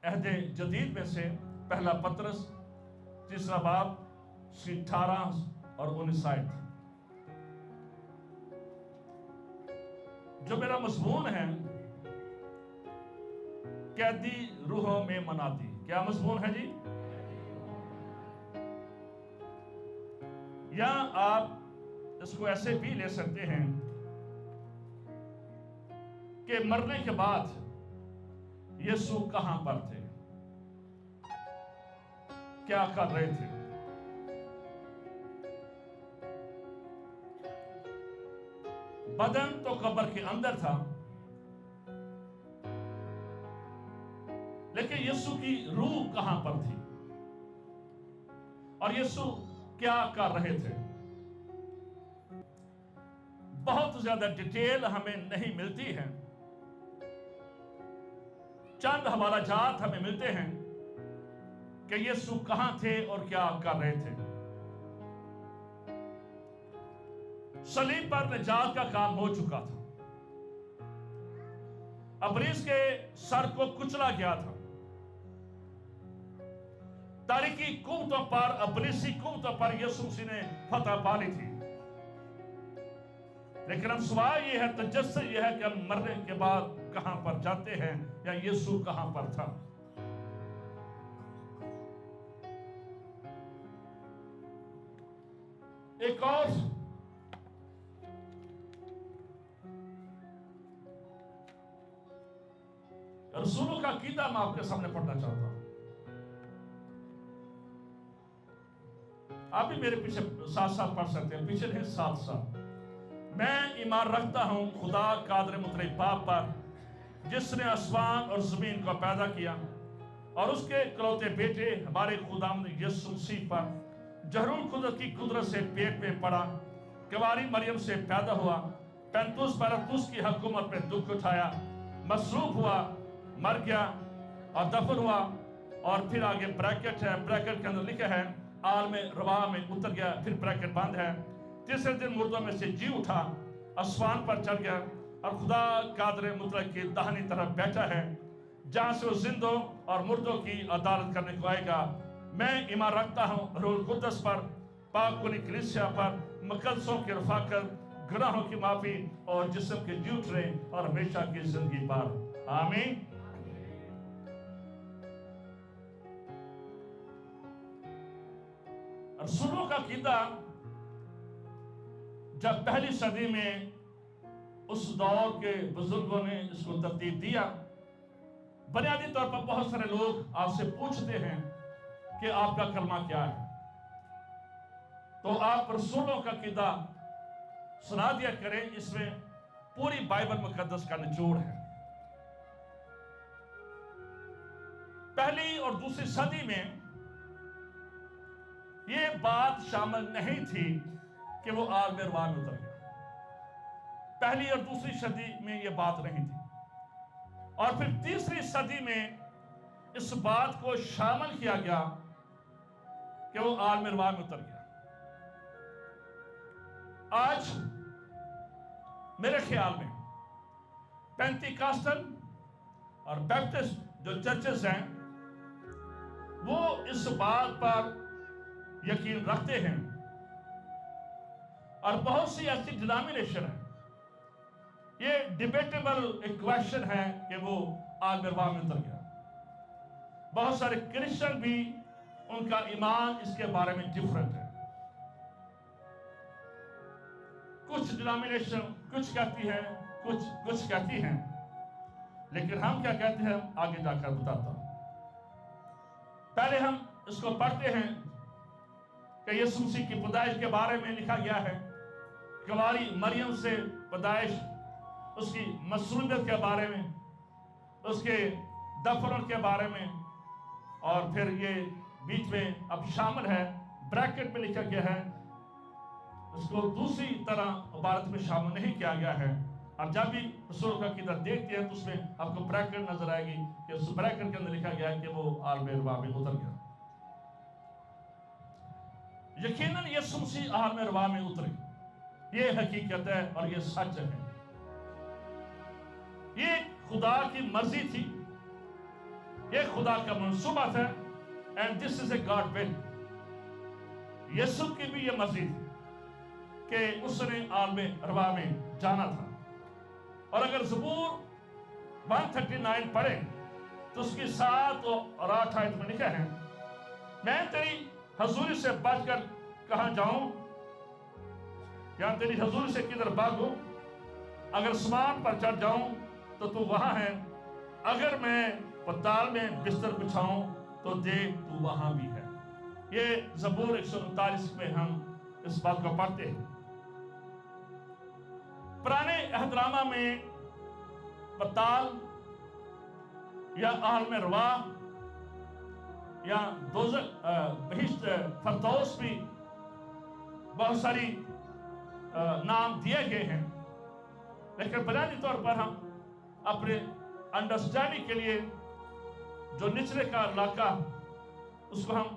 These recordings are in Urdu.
عہد جدید میں سے پہلا پطرس 3 باب 18 اور 19 آیت، جو میرا مضمون ہے قیدی روحوں میں منادی۔ کیا مضمون ہے جی؟ یا آپ اس کو ایسے بھی لے سکتے ہیں کہ مرنے کے بعد یسوع کہاں پر تھے، کیا کر رہے تھے۔ بدن تو قبر کے اندر تھا، لیکن یسوع کی روح کہاں پر تھی اور یسوع کیا کر رہے تھے۔ بہت زیادہ ڈیٹیل ہمیں نہیں ملتی ہے، چند حوالہ جات ہمیں ملتے ہیں کہ یسوع کہاں تھے اور کیا کر رہے تھے۔ صلیب پر نجات کا کام ہو چکا تھا، ابلیس کے سر کو کچلا گیا تھا، تاریکی قوتوں پر، ابلیسی قوتوں پر یسوع مسیح نے فتح پا لی تھی۔ لیکن اب سوال یہ ہے، تجسس یہ ہے کہ ہم مرنے کے بعد کہاں پر جاتے ہیں، یا یسوع کہاں پر تھا۔ ایک اور رسولوں کا عقیدہ میں آپ کے سامنے پڑھنا چاہتا ہوں۔ آپ بھی میرے پیچھے 7 سال پڑھ سکتے ہیں، پیچھے نہیں 7 سال۔ میں ایمان رکھتا ہوں خدا قادر مطلق باپ پر، جس نے آسمان اور زمین کو پیدا کیا، اور اس کے اکلوتے بیٹے ہمارے خداوند یسوع مسیح پر، جہرول قدرت کی قدرت سے پیٹ میں پڑا، کنواری مریم سے پیدا ہوا، پینتوس پیلاطس کی حکومت میں دکھ اٹھایا، مصلوب ہوا، مر گیا اور دفن ہوا، اور پھر آگے بریکٹ ہے، بریکٹ کے اندر لکھا ہے عالم رواح میں اتر گیا، پھر بریکٹ بند ہے، تیسرے دن مردوں میں سے جی اٹھا، آسمان پر چڑھ گیا، اور خدا قادر مطلق کی داہنی طرف بیٹھا ہے، جہاں سے وہ زندوں اور مردوں کی عدالت کرنے کو آئے گا۔ میں ایمان رکھتا ہوں روح القدس پر، پاک کلی کلیسیا پر، مقدسوں کی رفاقت، گناہوں کی معافی اور جسم کے جی اٹھنے اور ہمیشہ کی زندگی پر۔ آمین۔ رسولوں کا عقیدہ جب پہلی صدی میں اس دور کے بزرگوں نے اس کو ترتیب دیا، بنیادی طور پر بہت سارے لوگ آپ سے پوچھتے ہیں کہ آپ کا کلمہ کیا ہے، تو آپ رسولوں کا عقیدہ سنا دیا کریں، اس میں پوری بائبل مقدس کا نچوڑ ہے۔ پہلی اور دوسری صدی میں یہ بات شامل نہیں تھی کہ وہ عالم رواح میں اتر گیا۔ پہلی اور دوسری صدی میں یہ بات نہیں تھی، اور پھر تیسری صدی میں اس بات کو شامل کیا گیا کہ وہ عالم رواح میں اتر گیا۔ آج میرے خیال میں پینٹیکاسٹل اور بیپٹسٹ جو چرچز ہیں، وہ اس بات پر یقین رکھتے ہیں، اور بہت سی ایسی ڈینامینیشن ہیں، یہ ڈیبیٹیبل ایک کویسچن ہے کہ وہ عالم رواح میں اتر گیا۔ بہت سارے کرسچن بھی ان کا ایمان اس کے بارے میں ڈیفرنٹ ہے۔ کچھ ڈینامینیشن کچھ کہتی ہیں، کچھ کہتی ہیں، لیکن ہم کیا کہتے ہیں آگے جا کر بتاتا ہوں۔ پہلے ہم اس کو پڑھتے ہیں کہ یسوع مسیح کی پیدائش کے بارے میں لکھا گیا ہے، کنواری مریم سے پیدائش، اس کی مصلوبیت کے بارے میں، اس کے دفن کے بارے میں، اور پھر یہ بیچ میں اب شامل ہے، بریکٹ میں لکھا گیا ہے، اس کو دوسری طرح عبارت میں شامل نہیں کیا گیا ہے۔ اب جب بھی رسول کا عقیدہ دیکھتے ہیں تو اس میں آپ کو بریکٹ نظر آئے گی کہ اس بریکٹ کے اندر لکھا گیا ہے کہ وہ عالم رواح میں اتر گیا۔ یقیناً یسوع مسیح عالم رواح میں اترے، یہ حقیقت ہے اور یہ سچ ہے۔ یہ خدا کی مرضی تھی یہ خدا کا منصوبہ تھا. And this is a God will. یسوع کی بھی یہ مرضی تھی کہ اس نے عالم ارواح میں جانا تھا. اور اگر زبور 139 پڑھیں تو اس کی 7 اور 8 آیت میں لکھا ہے, میں تیری حضوری سے بچ کر کہاں جاؤں, یا تیری حضوری سے کدھر بھاگوں. اگر سمان پر چڑھ جاؤں تو تو وہاں ہے, اگر میں پتال میں بستر بچھاؤں تو دیکھ تو وہاں بھی ہے. یہ زبور 139 میں ہم اس بات کو پڑھتے ہیں. پرانے عہد نامہ میں پتال یا عالم ارواح یا دوزخ, بہشت, فردوس بھی بہت ساری نام دیے گئے ہیں, لیکن بنیادی طور پر ہم اپنے انڈرسٹینڈنگ کے لیے جو نچلے کا علاقہ اس کو ہم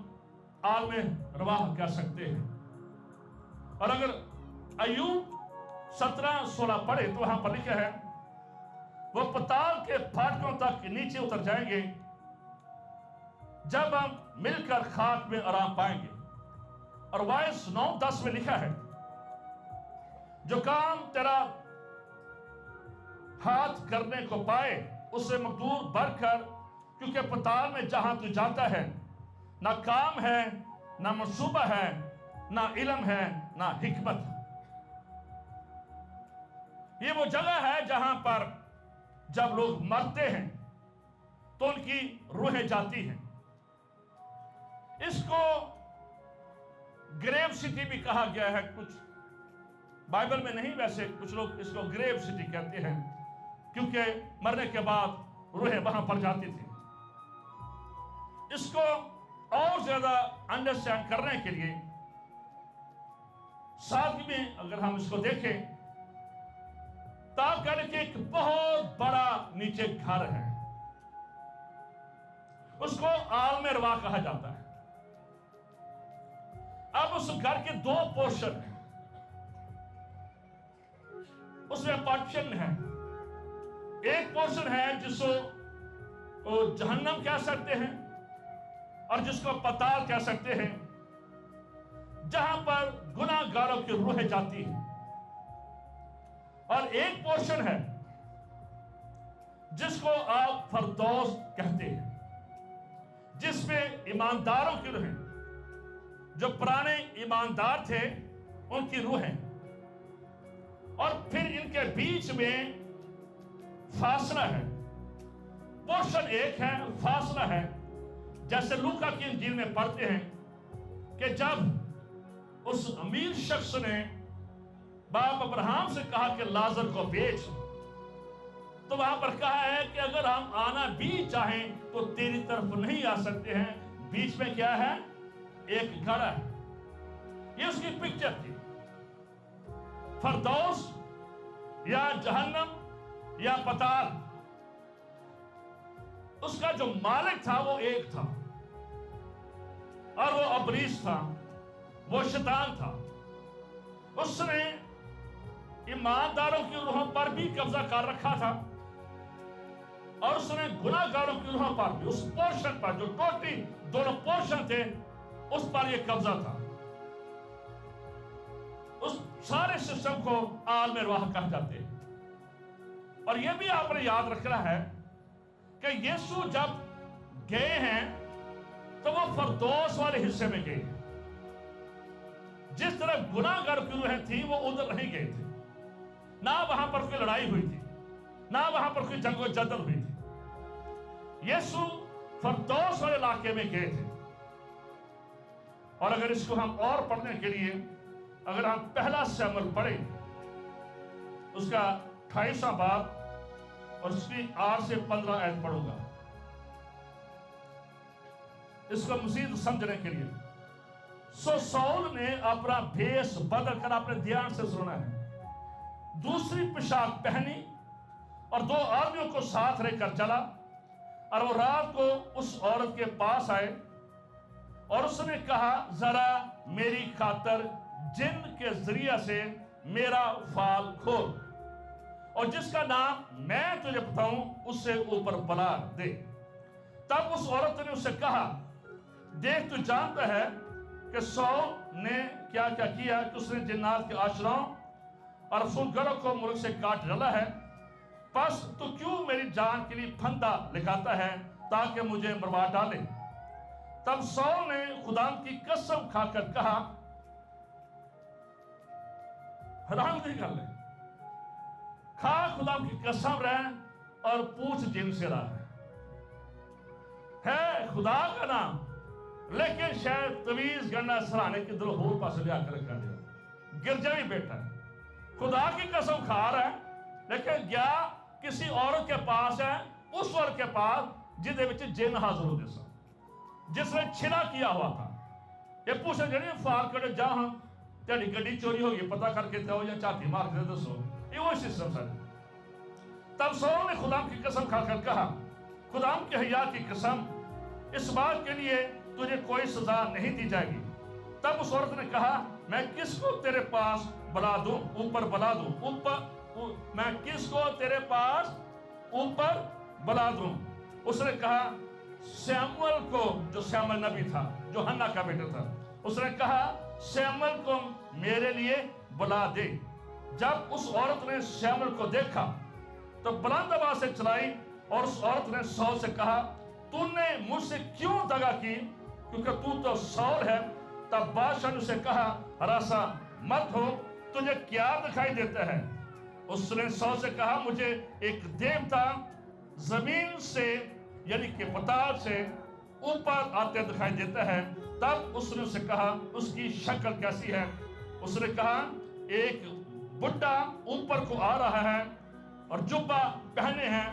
عالم ارواح کہہ سکتے ہیں. اور اگر ایوب 17-16 پڑھے تو وہاں پر لکھا ہے, وہ پتال کے پھاٹکوں تک نیچے اتر جائیں گے جب ہم مل کر خاک میں آرام پائیں گے. اور وائس 9-10 میں لکھا ہے, جو کام تیرا ہاتھ کرنے کو پائے اس سے مقدور بڑھ کر, کیونکہ پتال میں جہاں تو جاتا ہے نہ کام ہے, نہ منصوبہ ہے, نہ علم ہے, نہ حکمت. یہ وہ جگہ ہے جہاں پر جب لوگ مرتے ہیں تو ان کی روحیں جاتی ہیں. اس کو گریو سٹی بھی کہا گیا ہے. کچھ بائبل میں نہیں, ویسے کچھ لوگ اس کو گریو سٹی کہتے ہیں کیونکہ مرنے کے بعد روحیں وہاں پر جاتی تھی. اس کو اور زیادہ انڈرسٹینڈ کرنے کے لیے ساتھ میں اگر ہم اس کو دیکھیں تاکہ کہ ایک بہت بڑا نیچے گھر ہے, اس کو عالم ارواح کہا جاتا ہے. اب اس گھر کے 2 پورشن ہیں, اس میں پارٹیشن ہے. ایک پورشن ہے جس کو جہنم کہہ سکتے ہیں اور جس کو پتال کہہ سکتے ہیں, جہاں پر گناہ گاروں کی روحیں جاتی ہیں. اور ایک پورشن ہے جس کو آپ فردوس کہتے ہیں, جس میں ایمانداروں کی روحیں, جو پرانے ایماندار تھے ان کی روحیں. اور پھر ان کے بیچ میں فاصلہ ہے. پورشن ایک ہے, فاصلہ ہے. جیسے لوکا کی انجیل میں پڑھتے ہیں کہ جب اس امیر شخص نے باپ ابراہیم سے کہا کہ لازر کو بیچ, تو وہاں پر کہا ہے کہ اگر ہم آنا بھی چاہیں تو تیری طرف نہیں آ سکتے ہیں, بیچ میں کیا ہے, ایک گھڑا ہے. یہ اس کی پکچر تھی. فردوس یا جہنم یا پتال, اس کا جو مالک تھا وہ ایک تھا, اور وہ ابلیس تھا, وہ شیطان تھا. اس نے ایمانداروں کی روحوں پر بھی قبضہ کر رکھا تھا, اور اس نے گناہ گاروں کی روحوں پر بھی, اس پورشن پر جو ٹوٹلی دونوں پورشن تھے اس پر یہ قبضہ تھا. اس سارے سسٹم کو عالم ارواح کہا جاتے ہیں. اور یہ بھی آپ نے یاد رکھنا ہے کہ یسوع جب گئے ہیں تو وہ فردوس والے حصے میں گئے. جس طرح گناہ گار کی روحیں تھیں وہ ادھر نہیں گئے تھے. نہ وہاں پر کوئی لڑائی ہوئی تھی, نہ وہاں پر کوئی جنگ و جدل ہوئی تھی. یسوع فردوس والے علاقے میں گئے تھے. اور اگر اس کو ہم اور پڑھنے کے لیے اگر ہم پہلا سیموئیل پڑھیں, اس کا 28واں باب اور اس کی 8 سے 15 آیت پڑھوں گا اس کو مزید سمجھنے کے لیے. سو سول نے اپنا بھیس بدل کر اپنے دھیان سے سنا ہے, دوسری پوشاک پہنی اور 2 آدمیوں کو ساتھ لے کر چلا, اور وہ رات کو اس عورت کے پاس آئے اور اس نے کہا, ذرا میری خاطر جن کے ذریعہ سے میرا فال کھول, اور جس کا نام میں تجھے بتاؤں اس سے اوپر بلا دے. تب اس عورت نے اس سے کہا دیکھ تو جانتا ہے کہ سول نے کیا کیا کیا کہ اس نے جنات کے آشراؤں اور رسول گروں کو ملک سے کاٹ ڈالا ہے، پس تو کیوں میری جان کے لیے پھندا لکھاتا ہے تاکہ مجھے مروا ڈالے؟ تب سول نے خدا کی قسم کھا کر کہا، حرام نہیں کر لے، کھا خدا کی قسم رہے اور پوچھ جن سے رہا ہے خدا کا نام، لیکن شاید تویز گنڈا سرانے کی دل ہور پاس لیا کر رکھا دیا، گرجا بھی بیٹھا ہے، خدا کی قسم کھا رہا ہے، لیکن گیا کسی عورت کے پاس ہے، اس عورت کے پاس جدے وچ جن حاضر ہو دے سا، جس نے چھنا کیا ہوا تھا۔ یہ پوچھا جنہیں فار کڑے جہاں تیری گڈی چوری ہوگی پتہ کر کے ہو یا چاہتی مار کے دسو، یہ وہ سسٹم سا۔ تب سول نے خدا کی قسم کھا کر کہا، خدا کی حیا کی قسم، اس بات کے لیے تجھے کوئی سزا نہیں دی جائے گی۔ تب اس عورت نے کہا، میں کس کو تیرے پاس بلا دوں، اوپر بلا دوں، میں کس کو تیرے پاس اوپر بلا دوں؟ اس نے کہا سیموئل کو، جو سیموئل نبی تھا، جو ہنا کا بیٹا تھا، اس نے کہا سیموئل کو میرے لیے بلا دے۔ جب اس عورت نے سیموئل کو دیکھا تو بلند آواز سے چلائی، اور اس عورت نے سول سے کہا، تو نے مجھ سے کیوں دغا کی، کیونکہ تو سول ہے۔ تب بادشاہ نے اسے کہا، ہراساں مت ہو، تجھے کیا دکھائی دیتا ہے؟ اس نے سول سے کہا، مجھے ایک دیوتا زمین سے یعنی کہ پتال سے اوپر آتے دکھائی دیتا ہے۔ تب اس نے اسے کہا، اس کی شکل کیسی ہے؟ اس نے کہا، ایک بڈھا اوپر کو آ رہا ہے اور جبہ پہنے ہیں۔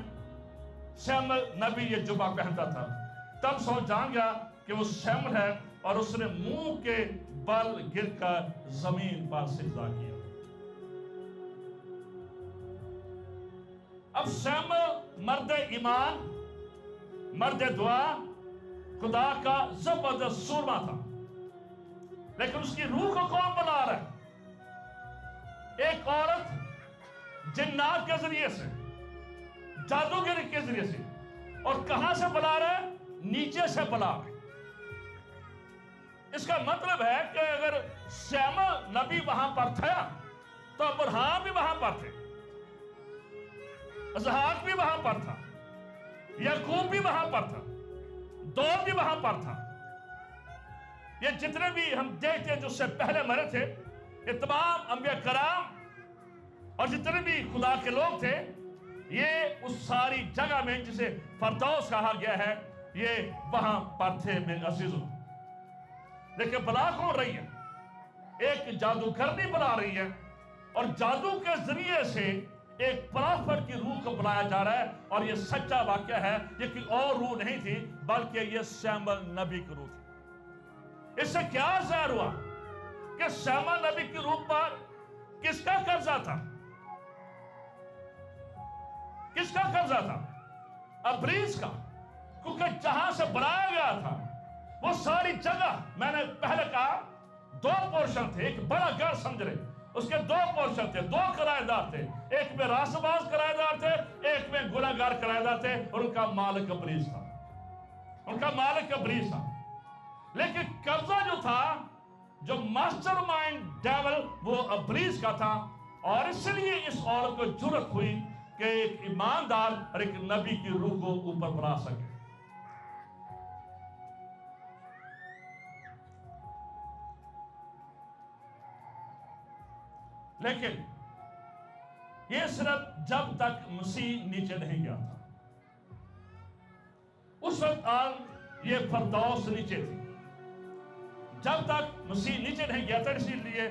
سیموئل نبی یہ جبہ پہنتا تھا۔ تب سول جان گیا کہ وہ سیموئل ہے، اور اس نے منہ کے بل گر کر زمین پر سجدہ کیا۔ اب سیموئل مرد ایمان، مرد دعا، خدا کا زبردست سورما تھا، لیکن اس کی روح کو کون بلا رہا ہے؟ ایک عورت جنات کے ذریعے سے، جادوگری کے ذریعے سے، اور کہاں سے بلا رہا ہے؟ نیچے سے بلا رہا ہے۔ اس کا مطلب ہے کہ اگر سیموئل نبی وہاں پر تھا تو ابراہیم بھی وہاں پر تھے، اسحاق بھی وہاں پر تھا، یعقوب بھی وہاں پر تھا، داؤد بھی وہاں پر تھا۔ یہ جتنے بھی ہم دیکھتے ہیں جو اس سے پہلے مرے تھے، یہ تمام انبیاء کرام اور جتنے بھی خدا کے لوگ تھے، یہ اس ساری جگہ میں جسے فردوس کہا گیا ہے، یہ وہاں پر تھے میرے عزیزوں۔ لیکن بلا کون رہی ہے؟ ایک جادوگرنی بلا رہی ہے، اور جادو کے ذریعے سے ایک پرافٹ کی روح کو بلایا جا رہا ہے، اور یہ سچا واقعہ ہے، یہ کوئی اور روح نہیں تھی بلکہ یہ سیموئل نبی کی روح تھی۔ اس سے کیا ظاہر ہوا کہ سیموئل نبی کی روح پر کس کا قبضہ تھا؟ کس کا قبضہ تھا؟ ابلیس کا، کیونکہ جہاں سے بلایا گیا تھا وہ ساری جگہ، میں نے پہلے کہا دو پورشن تھے، ایک بڑا گھر سمجھ رہے، اس کے دو پورشن تھے، دو کرایہ دار تھے، ایک میں راست باز کرایہ دار تھے، ایک میں گناہگار کرایہ دار تھے، اور ان کا مالک ابلیس تھا، ان کا مالک ابلیس تھا۔ لیکن قبضہ جو تھا، جو ماسٹر مائنڈ ڈیول، وہ ابلیس کا تھا، اور اس لیے اس عورت کو جرأت ہوئی کہ ایک ایماندار اور ایک نبی کی روح کو اوپر بلا سکے۔ لیکن یہ صرف جب تک مسیح نیچے نہیں گیا تھا، اس وقت آج یہ فردوس نیچے تھی۔ جب تک مسیح نیچے نہیں گیا تھا، اسی لیے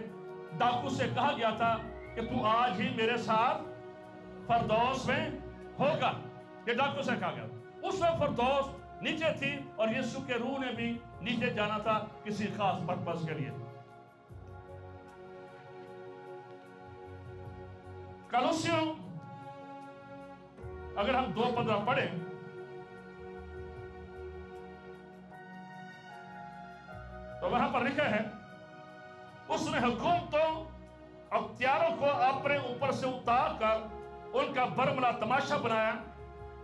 ڈاکو سے کہا گیا تھا کہ تو آج ہی میرے ساتھ فردوس میں ہوگا، یہ ڈاکو سے کہا گیا تھا۔ اس وقت فردوس نیچے تھی، اور یسوع کے روح نے بھی نیچے جانا تھا کسی خاص پرپس کے لیے۔ کلوسیوں اگر ہم 2:15 پڑھیں تو وہاں پر لکھا ہے، اس نے حکومتوں اختیاروں کو اپنے اوپر سے اتار کر ان کا برملا تماشا بنایا،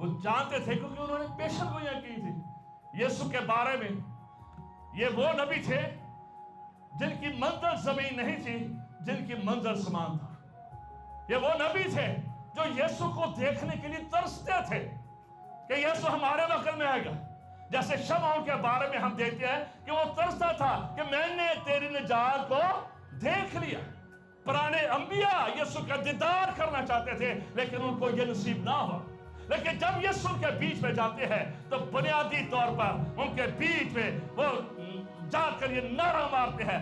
وہ جانتے تھے کیونکہ انہوں نے پیشن گوئیاں کی تھی یسوع کے بارے میں. یہ وہ نبی تھے جن کی منظر زمین نہیں تھی، جن کی منظر سمان تھا. یہ وہ نبی تھے جو یسوع کو دیکھنے کے لیے ترستے تھے کہ یسوع ہمارے وقت میں آئے گا. جیسے شمعون کے بارے میں ہم دیکھتے ہیں کہ وہ ترستا تھا کہ میں نے تیری نجات کو دیکھ لیا. پرانے انبیاء یسوع کا دیدار کرنا چاہتے تھے لیکن ان کو یہ نصیب نہ ہوا. لیکن جب یسوع کے بیچ میں جاتے ہیں تو بنیادی طور پر ان کے بیچ میں وہ جا کر یہ نعرہ مارتے ہیں،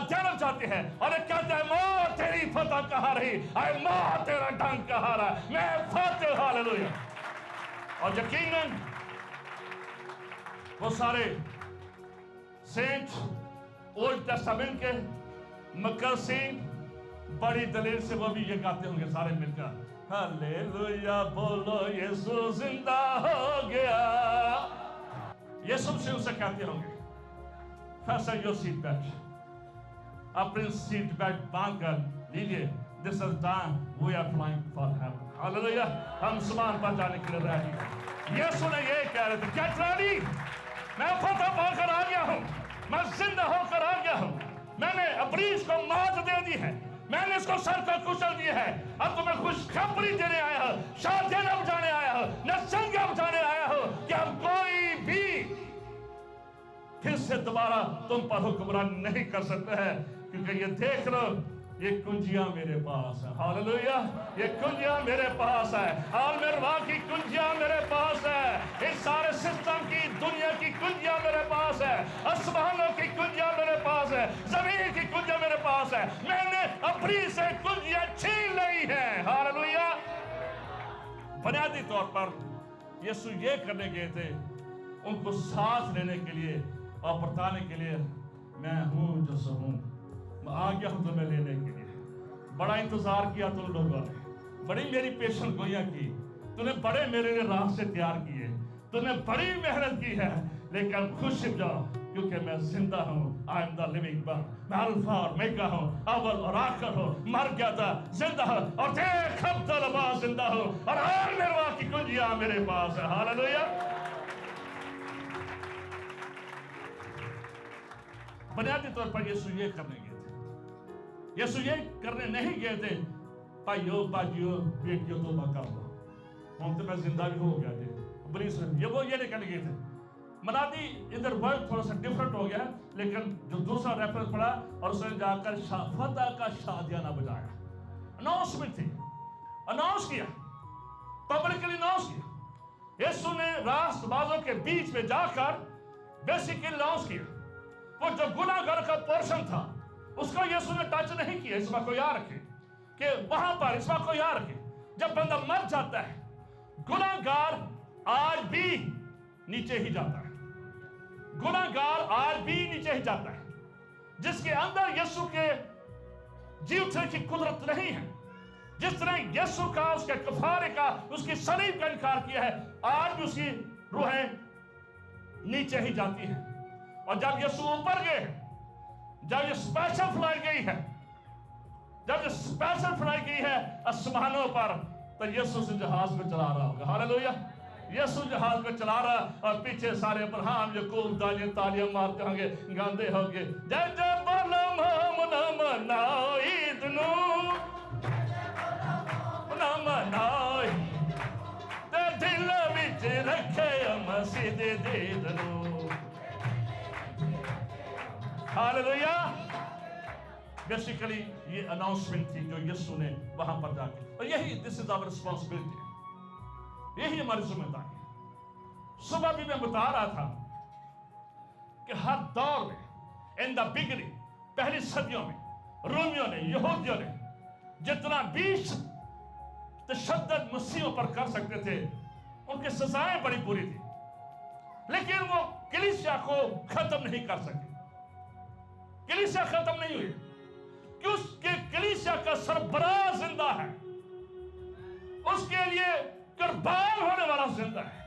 جنم جاتے ہیں اور یہ کہتے ہیں موت تیری فتح کہاں رہی، اے موت تیرا ڈنک کہاں رہا، میں فاتح. ہاللویا. اور یقیناً وہ سارے سینٹ اولڈ ٹیسٹامنٹ کے مقدسین بڑی دلیل سے وہ بھی یہ گاتے ہوں گے سارے مل کر، ہاللویا بولو یسوع زندہ ہو گیا. یسوع سے اسے کہتے ہوں گے fasten your seat belt. اپنی سیٹ بیلٹ باندھ کر لیجئے. This is time we are flying for heaven. Hallelujah. ہم سمان پر جانے کے لیے ریڈی ہیں. یسوع نے یہ کہہ رہے تھے get ready. میں فتح پا کر آ گیا ہوں، میں زندہ ہو کر آ گیا ہوں. میں نے ابلیس کو مات دے دی ہے، میں نے اس کو سر پر کچل دیا ہے. اب تمہیں خوشخبری دینے آیا ہوں، شادیاں بجانے آیا ہوں، نچنگیاں بجانے آیا ہوں کہ اب کوئی بھی پھر سے دوبارہ تم پر حکمران نہیں کر سکتا ہے. کیونکہ یہ دیکھ لو یہ کنجیاں میرے پاس ہیں. ہاللویا. یہ کنجیاں میرے پاس ہے، اور میروا کی کنجیاں میرے پاس ہے. اس سارے سسٹم کی دنیا کی کنجیاں میرے پاس ہے، آسمانوں کی کنجیاں میرے پاس ہے، زمین کی کنجیاں میرے پاس ہے. میں نے اپنی سے کنجیاں چھین لی ہیں. ہاللویا. بنیادی طور پر یسوع یہ کرنے گئے تھے ان کو ساتھ لینے کے لیے اور بتانے کے لیے میں ہوں جو سو ہوں. میں آ گیا ہوں تمہیں لینے کے لیے. بڑا انتظار کیا تم لوگوں نے، بڑی میری پیشن گوئیاں کی، تم نے بڑے میرے لیے راستے تیار کیے، تم نے بڑی محنت کی ہے. لیکن خوش جاؤ کیونکہ میں زندہ ہوں. I am the living one. میں الفا اور میگا ہوں، اول اور آخر ہوں. مر گیا تھا، زندہ ہوں، اور دیکھ اب طلبا زندہ ہوں، اور آن میروا کی کنجیاں میرے پاس ہے. ہاللویا. بنیادی طور پر یسوع یہ کرنے گئے تھے. یسوع یہ کرنے نہیں گئے تھے بھائیو باجیو بیٹیو توبہ کر لو ہم تو میں زندہ بھی ہو گیا تھے. ابلیس وہ یہ نکل گئے تھے. منادی ادھر ورڈ تھوڑا سا ڈیفرنٹ ہو گیا، لیکن جو دوسرا ریفرنس پڑا اور اس نے جا کر فتح کا شادیانہ بجایا. اناؤنسمنٹ تھی، اناؤنس کیا، پبلکلی اناؤنس کیا. یسوع نے راست بازوں کے بیچ میں جا کر بیسیکلی اناؤنس کیا. وہ جو گناہ گار کا پورشن تھا اس کو یسوع نے ٹچ نہیں کیا. اس بات کو یاد رکھے کہ وہاں پر اس بات کو یاد رکھے جب بندہ مر جاتا ہے گناہ گار آج بھی نیچے ہی جاتا ہے. گناہ گار آج بھی نیچے ہی جاتا ہے. جس کے اندر یسوع کے جی اٹھنے کی قدرت نہیں ہے، جس طرح یسوع کا اس کے کفارے کا اس کی صلیب کا انکار کیا ہے، آج بھی اس کی روحیں نیچے ہی جاتی ہیں. اور جب یسوع اوپر گئے، جب یہ اسپیشل فلائی گئی ہے، جب یہ اسپیشل فلائی گئی ہے آسمانوں پر، تو یسوع سے جہاز کو چلا رہا ہوگا. ہاللویا. یسوع جہاز کو چلا رہا اور پیچھے سارے ابراہیم یعقوب دانیل تالیاں مارتے ہوں گے، گاندے ہوں گے جب بولم ہم منائی دنو منائی تے دل وچ رکھے مسجد دے دنو. ہاللویا. بیسیکلی یہ اناؤنسمنٹ تھی جو یسوع نے وہاں پر جا کے، اور یہی دس از آور ریسپانسبلٹی، یہی ہماری ذمہ داری ہے. صبح بھی میں بتا رہا تھا کہ ہر دور میں ان دا بگننگ، پہلی صدیوں میں رومیوں نے، یہودیوں نے جتنا بیش تشدد مسیحوں پر کر سکتے تھے، ان کی سزائیں بڑی بری تھی، لیکن وہ کلیسیا کو ختم نہیں کر سکے. کلیسیا ختم نہیں ہوئی کیونکہ کلیسیا کا سربراہ زندہ ہے، اس کے لیے قربان ہونے والا زندہ ہے،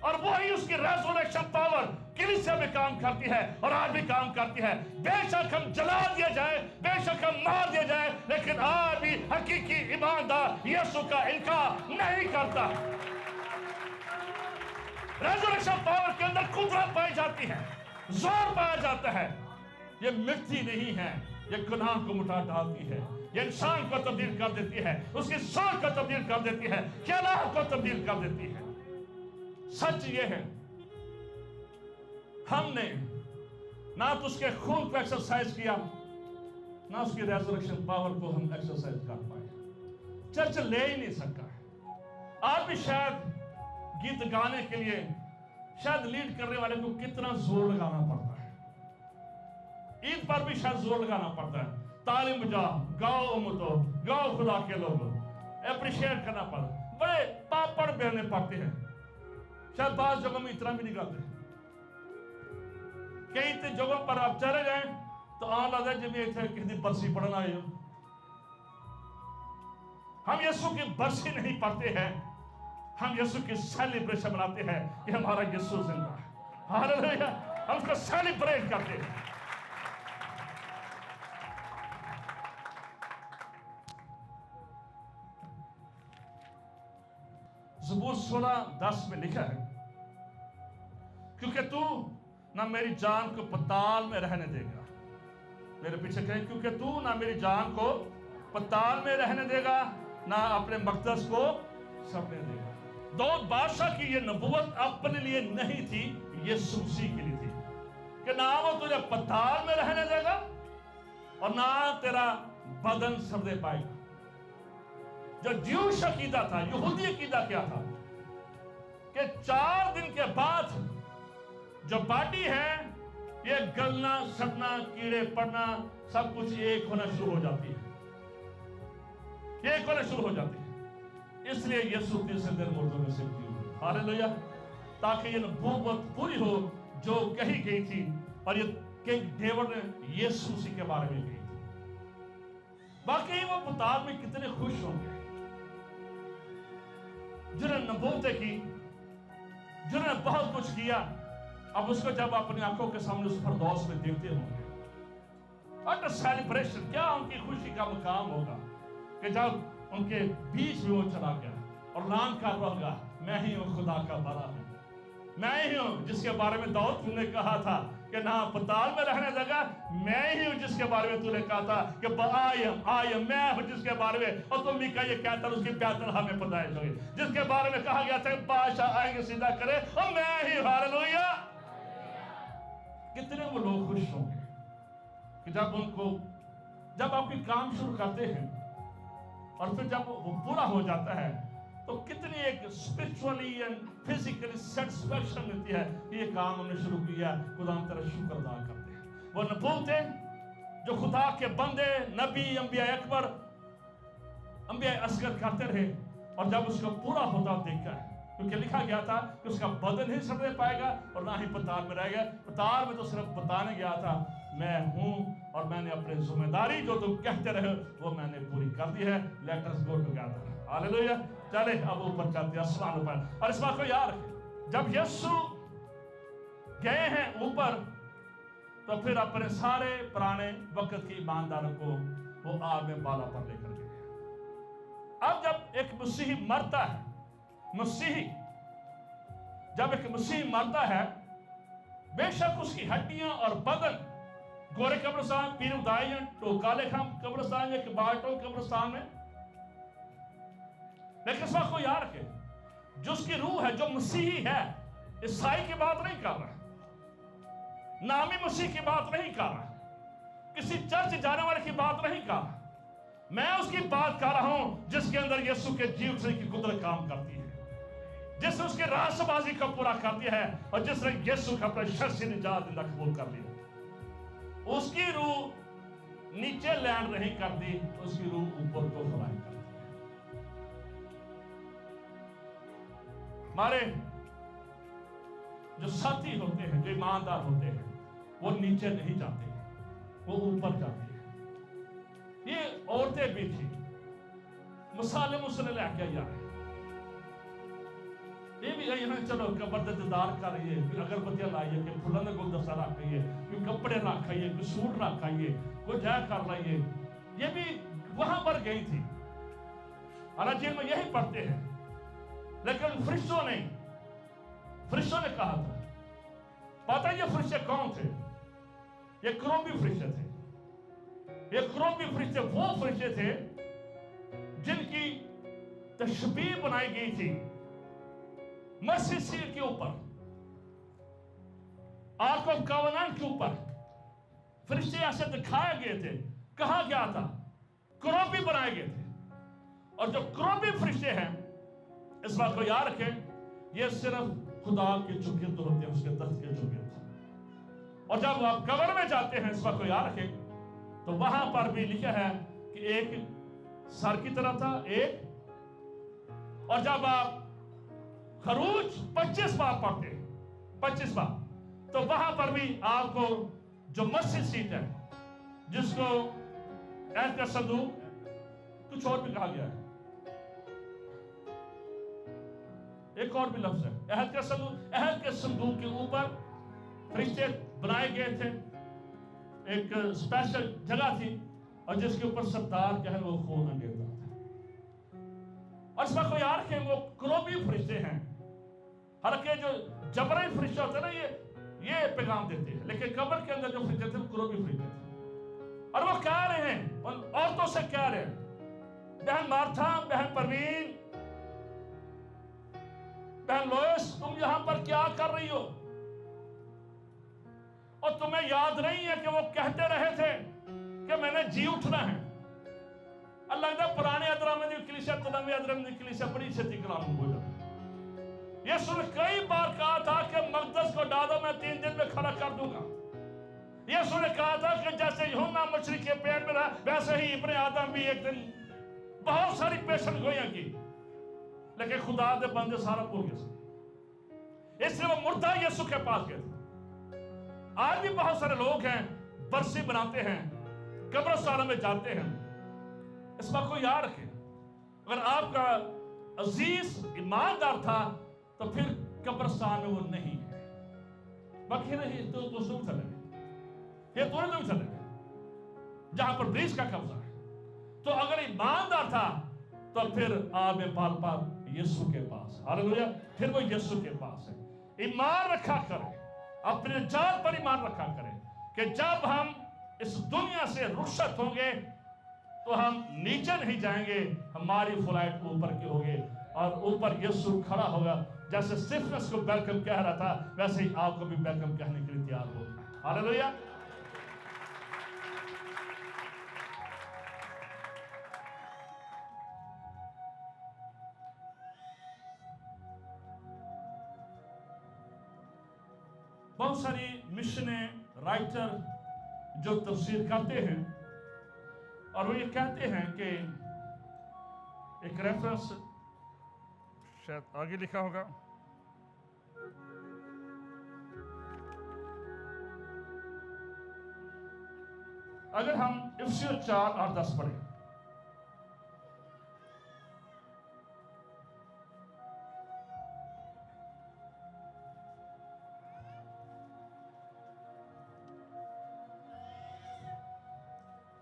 اور وہی اس کی ریزوریکشن پاور کلیسیا میں کام کرتی ہے اور آج بھی کام کرتی ہے. بے شک ہم جلا دیا جائے، بے شک ہم مار دیا جائے، لیکن آج بھی حقیقی ایماندار یسوع کا انکار نہیں کرتا. ریزریکشن پاور کے اندر قدرت پائی جاتی ہے، زور پایا جاتا ہے. یہ مٹتی نہیں ہے، یہ گناہ کو مٹا ڈالتی ہے، یہ انسان کو تبدیل کر دیتی ہے، اس کی سوچ کو تبدیل کر دیتی ہے، خیالات کو تبدیل کر دیتی ہے. سچ یہ ہے ہم نے نہ تو اس کے خون کو ایکسرسائز کیا، نہ اس کی ریزریکشن پاور کو ہم ایکسرسائز کر پائے. چرچ لے ہی نہیں سکا ہے. آج بھی شاید گیت گانے کے لیے شاید لیڈ کرنے والے کو کتنا زور لگانا پڑتا ہے. عید پر بھی شاید زور لگانا پڑتا ہے. تعلیم بجاؤ، گاؤ امتو، گاؤ خدا کے لوگوں، اپریشیٹ کرنا پڑتا ہے. بڑے پاپڑ بہنے پڑتے ہیں. شاید بعض جگہوں میں اتنا بھی نہیں کرتے. کئی جگہوں پر آپ چلے جائیں تو آن لگتا ہے جب یہ کسی برسی پڑھنا ہے. ہم یسوع کی برسی نہیں پڑھتے ہیں، ہم یسوع کی سیلیبریشن مناتے ہیں کہ ہمارا یسوع زندہ ہے. ہاللیلویا. ہم اس کو سیلیبریٹ کرتے ہیں. زبور 16:10 میں لکھا ہے، کیونکہ تو نہ میری جان کو پتال میں رہنے دے گا. میرے پیچھے کہیں، کیونکہ تو نہ میری جان کو پتال میں رہنے دے گا، نہ اپنے مقدس کو سڑنے دے گا. داؤد بادشاہ کی یہ نبوت اپنے لیے نہیں تھی، یسوع مسیح کے لیے تھی کہ نہ وہ تجھے پتال میں رہنے دے گا اور نہ تیرا بدن سڑنے پائے گا. جو جیوش عقیدہ تھا، یہودی عقیدہ کیا تھا کہ 4 دن کے بعد جو باڈی ہے یہ گلنا، سڑنا، کیڑے پڑنا سب کچھ ایک ہونا شروع ہو جاتی ہے. ایک ہونا شروع ہو جاتی ہے. اس لیے یسوع تیسرے دن مردوں میں سے جی ہوئے. ہاللیلویا. تاکہ یہ نبوت پوری ہو جو کہی گئی تھی، اور یہ کنگ ڈیوڈ نے یسوع مسیح کے بارے میں کہی تھی. باقی وہ پتال میں کتنے خوش ہوں گے جنہوں نے نبوتیں کی، جنہوں نے بہت کچھ کیا. اب اس کو جب اپنی آنکھوں کے سامنے اس فردوس میں دیکھتے ہوں گے، اور سیلیبریشن کیا ان کی خوشی کا مقام ہوگا کہ جب ان کے بیچ میں وہ چلا گیا اور اعلان کر رہا ہوگا، میں ہی ہوں خدا کا بڑا ہوں، میں ہی ہوں جس کے بارے میں داؤد نے کہا تھا کہ نہ پتال میں رہنے دے گا. میں ہی ہوں جس کے بارے میں تو نے کہا تھا کہ آئی میں ہوں جس کے بارے میں، اور تم بھی کہا یہ کہتا اس کی پیدل ہمیں پیدائش ہوئی، جس کے بارے میں کہا گیا تھا کہ بادشاہ آئیں گے سیدھا کرے، اور میں ہی. ہاللیلویا. کتنے وہ لوگ خوش ہوں گے کہ جب آپ کی کام شروع کرتے ہیں اور پھر جب وہ پورا ہو جاتا ہے تو کتنی ایک اسپرچولی اینڈ فزیکلی سیٹسفیکشن ملتی ہے کہ یہ کام ہم نے شروع کیا. خدا ہم تیرا شکر ادا کرتے ہیں. وہ نبوتیں جو خدا کے بندے، نبی، انبیاء اکبر، انبیاء اصغر کرتے رہے، اور جب اس کو پورا ہوتا دیکھا ہے، کیونکہ لکھا گیا تھا کہ اس کا بدن ہی سڑنے پائے گا اور نہ ہی پتال میں رہے گا. پتال میں تو صرف بتانے گیا تھا میں ہوں، اور میں نے اپنے ذمہ داری جو تم کہتے رہے وہ میں نے پوری کر دی ہے. Let us go together. Hallelujah. چلے اب اوپر چلتے ہیں آسمان پر. اور اس بات کو یاد رکھیں، جب یسوع گئے ہیں اوپر تو پھر اپنے سارے پرانے وقت کی ایمانداروں کو وہ آگ میں بالا پر لے کر گئے. اب جب ایک مسیحی مرتا ہے، جب ایک مسیحی مرتا ہے، بے شک اس کی ہڈیاں اور بدن گورے قبرستان، پیر ادائیاں، ٹوکالے خام قبرستان یا کباٹوں قبرستان میں، لیکن اس بات کو یاد رکھے جو اس کی روح ہے، جو مسیحی ہے، عیسائی کی بات نہیں کر رہا، نامی مسیح کی بات نہیں کر رہا، کسی چرچ جانے والے کی بات نہیں کر رہا. میں اس کی بات کر رہا ہوں جس کے اندر یسوع کے جی اٹھنے کی قدرت کام کرتی ہے، جس نے اس کے راست بازی کو پورا کر دیا ہے، اور جس نے یسوع کا اپنا شخصی نجات دندہ قبول کر لیا. اس کی روح نیچے لینڈ نہیں کرتی، اس کی روح اوپر کو فلائی کرتی ہے. ہمارے جو ساتھی ہوتے ہیں، جو ایماندار ہوتے ہیں، وہ نیچے نہیں جاتے، وہ اوپر جاتے ہیں. یہ عورتیں بھی تھی، مسالے مسلے لے کے جا رہے، یہ بھی یہاں چلو قبر دیدار کریے، پھر اگربتیاں لائیے، کہ پھلوں کا گلدستہ رکھائیے، کوئی کپڑے رکھائیے، کوئی سوٹ رکھائیے، کوئی جائے کر لائیے. یہ بھی وہاں پر گئی تھی، حالانکہ میں یہی پڑھتے ہیں. لیکن فرشتوں نے فرشتوں نے کہا تھا. پتہ ہے یہ فرشتے کون تھے؟ یہ کروبی فرشتے تھے. یہ کروبی فرشتے وہ فرشتے تھے جن کی تشبیہ بنائی گئی تھی مسیح سیر کے اوپر، آرک آف کاوننٹ کے اوپر. فرشتے ایسے دکھائے گئے تھے. کہا گیا تھا کروبی بنائے گئے تھے. اور جو کروبی فرشتے ہیں، اس بات کو یاد رکھیں، یہ صرف خدا کے چوگرد ہوتے ہیں، اس کے تخت کے چوگرد. اور جب آپ قبر میں جاتے ہیں، اس بات کو یاد رکھیں، تو وہاں پر بھی لکھا ہے کہ ایک سر کی طرح تھا ایک. اور جب آپ خروج 25 بار پڑھتے ہیں، 25 بار، تو وہاں پر بھی آپ کو جو مسجد سیٹ ہے، جس کو عہد کا صندوق، کچھ اور بھی کہا گیا ہے، ایک اور بھی لفظ ہے عہد کا صندوق. عہد کے صندوق کے اوپر فرشتے بنائے گئے تھے. ایک اسپیشل جگہ تھی اور جس کے اوپر سردار جو ہے وہ خون انگیزتا تھا. اور اس وقت کو یاد رکھیں وہ کروبی فرشتے ہیں. حالانکہ جو جبرائی فرشتے ہوتے ہیں نا، یہ پیغام دیتے ہیں، لیکن قبر کے اندر جو فرشتے تھے وہ کروبی فرشتے تھے. اور وہ کہہ رہے ہیں، ان عورتوں سے کہہ رہے ہیں، بہن مارتھا، بہن پروین، بہن لوئس، تم یہاں پر کیا کر رہی ہو؟ اور تمہیں یاد نہیں ہے کہ وہ کہتے رہے تھے کہ میں نے جی اٹھنا ہے. اللہ کہتا ہے پرانے ادرام میں کلیسیا تو نوے ادرام میں کلیسیا بڑی چھتی کلام ہو جاتا. یسوع نے کئی بار کہا تھا کہ مقدس کو ڈالو، میں 3 دن میں کھڑا کر دوں گا. یسوع نے کہا تھا کہ جیسے یوحنا مچھلی کے پیٹ میں رہا، ویسے ہی ابن آدم بھی ایک دن. بہت ساری پیشن گوئیاں کی، لیکن خدا دے بندے سارا بھول گئے. اس لیے وہ مردہ یسوع کے پاس گئے. آج بھی بہت سارے لوگ ہیں برسی بناتے ہیں، قبرستانوں میں جاتے ہیں. اس بات کو یاد رکھیں، اگر آپ کا عزیز ایماندار تھا تو پھر قبرستان میں وہ نہیں ہے. باقی نہیں تو سب چلے گئے، یہ تو نہیں چلے گئے جہاں پر بریس کا قبضہ ہے. تو اگر ایماندار تھا تو پھر آپ پال پال یسوع کے پاس. ہاللویا. پھر وہ یسوع کے پاس ہے. ایمان رکھا کریں، اپنے جان پر ایمان رکھا کریں کہ جب ہم اس دنیا سے رخصت ہوں گے تو ہم نیچے نہیں جائیں گے، ہماری فلائٹ اوپر کی ہوگی اور اوپر یسوع کھڑا ہوگا. جیسے سٹفنس کو ویلکم کہہ رہا تھا، ویسے ہی آپ کو بھی ویلکم کہنے کے لیے تیار ہوگا. ہاللویا. بہت ساری مشنیں رائٹر جو تفسیر کرتے ہیں اور وہ یہ کہتے ہیں کہ ایک ریفرنس شاید آگے لکھا ہوگا، اگر ہم افسیوں 4 اور 10 پڑھیں،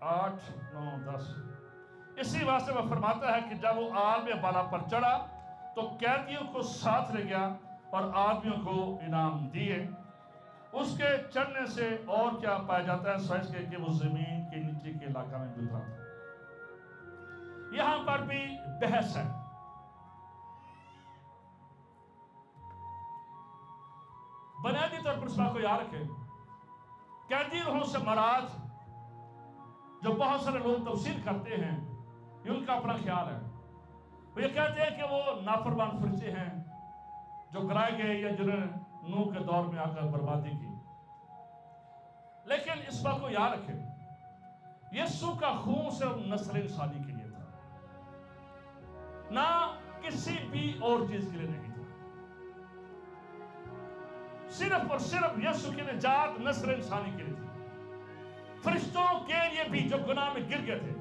آٹھ 9 10، اسی واسطے وہ فرماتا ہے کہ جب وہ عالم بالا پر چڑھا تو قیدیوں کو ساتھ لے گیا اور آدمیوں کو انعام دیے. اس کے چڑھنے سے اور کیا پایا جاتا ہے سوائے اس کے کہ وہ زمین کے نیچے کے علاقہ میں گزرا تھا. یہاں پر بھی بحث ہے. بنیادی طور پر اس بات کو یاد رکھیں، قیدی روحوں سے مراد جو بہت سارے لوگ تفسیر کرتے ہیں، یہ ان کا اپنا خیال ہے. وہ یہ کہتے ہیں کہ وہ نافرمان فرشتے ہیں جو گرائے گئے یا جنہوں نے نوح کے دور میں آ کر بربادی کی. لیکن اس بات کو یاد رکھیں، یسوع کا خون صرف نسل انسانی کے لیے تھا، نہ کسی بھی اور چیز کے لیے نہیں تھا. صرف اور صرف یسوع کی نجات نسل انسانی کے لیے تھی. فرشتوں کے لیے بھی جو گناہ میں گر گئے تھے،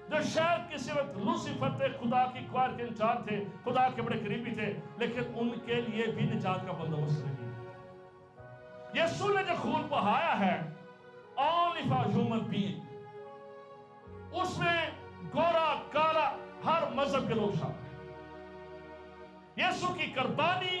جو شاید کسی وقت لوسیفر تھے، خدا کی خواہش کے انچارج تھے، خدا کے بڑے قریبی تھے، لیکن ان کے لیے بھی نجات کا بندوبست نہیں. یسوع نے جو خون بہایا ہے only for human being، اس میں گورا کالا ہر مذہب کے لوگ شامل ہیں. یسوع کی قربانی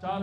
4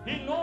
He know